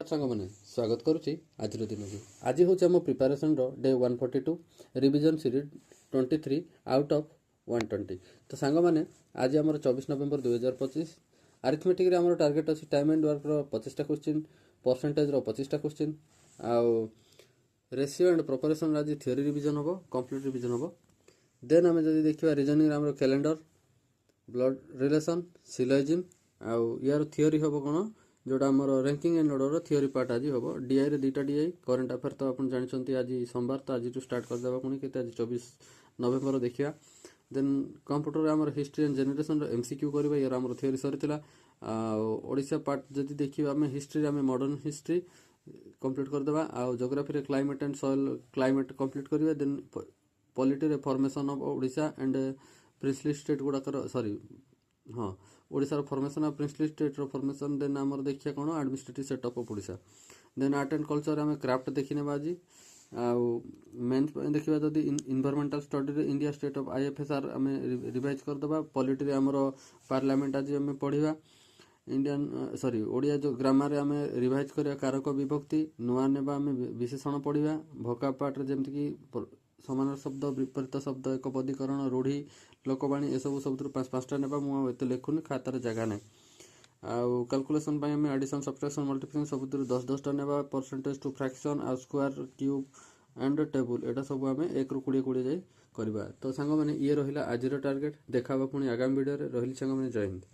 ସାଙ୍ଗମାନେ ସ୍ୱାଗତ କରୁଛି ଆଜିର ଦିନକୁ। ଆଜି ହେଉଛି ଆମ ପ୍ରିପାରେସନ୍ର day 142 revision series 23 out of 120। ତ ସାଙ୍ଗମାନେ ଆଜି ଆମର 24 ନଭେମ୍ବର 2025। ଆରିଥମେଟିକ୍ରେ ଆମର ଟାର୍ଗେଟ୍ ଅଛି ଟାଇମ୍ ଆଣ୍ଡ ୱାର୍କର 25ଟା କ୍ୱେଶ୍ଚିନ୍, ପରସେଣ୍ଟେଜ୍ର 25ଟା କ୍ୱେଶ୍ଚିନ୍, ଆଉ ରେସିଓ ଆଣ୍ଡ ପ୍ରିପାରେସନ୍ ଆଜି ଥିଓରି ରିଭିଜନ୍ ହେବ, କମ୍ପ୍ଲିଟ୍ ରିଭିଜନ୍ ହେବ। ଦେନ୍ ଆମେ ଯଦି ଦେଖିବା ରିଜନିଂରେ ଆମର କ୍ୟାଲେଣ୍ଡର, ବ୍ଲଡ୍ ରିଲେସନ୍, ସିଲୋଜିମ୍, ଆଉ ୟାର ଥିଓରି ହେବ କ'ଣ जोटा आम ranking and order theory part आज हम डीआई रे दुईटा डीआई करेन्ट अफेयर तो आप जानते आज सोमवार तो आज स्टार्ट करदे पुणी के आज 24 नवेम्बर देखा। देन कंप्यूटर आम हिस्ट्री एंड जेनेरेशन एमसीक्यू करवा यार आम थियोरी सरी ओडिशा पार्ट जब देखा आम हिस्ट्री आम मॉडर्न हिस्ट्री कंप्लीट करदे आ geography climate and soil climate complete करेंगे। देन पॉलिटी रे formation of Odisha and princely state गुड़ाकर सॉरी हाँ ओडिशार formation of princely state formation. Then आमर देखिए कौन administrative setup of Odisha. Then art and culture आम क्राफ्ट देखने आज आउ मेन्स देखा जदि environmental study India state of IFSR आम रिवाइज करदे। पॉलिटी आमर पार्लियामेंट आज आम पढ़ा इंडियन सॉरी ओडिया जो ग्रामर आम रिवाइज करा कारक विभक्ति नुआ नेबा आम विशेषण पढ़ा भोका पार्ट जमीक समान शब्द विपरीत शब्द एक पदीकरण रूढ़ी लोकवाणी ए सब पाँच पाँचटा नेबा मुझे लिखुनी खातार जगह ना आउ कैलकुलेशन आम एडिशन सब्ट्रैक्शन मल्टीप्लिकेशन सब 10-10टा नेबा परसेंटेज टू फ्रैक्शन आ स्क्वायर क्यूब एंड टेबुल एटा सब आम 1 ରୁ 20 जाए करवा। तो सांग मैंने ये रहा आज टार्गेट देखा पुणी आगामी वीडियो रही सांग मैंने जय हिंद।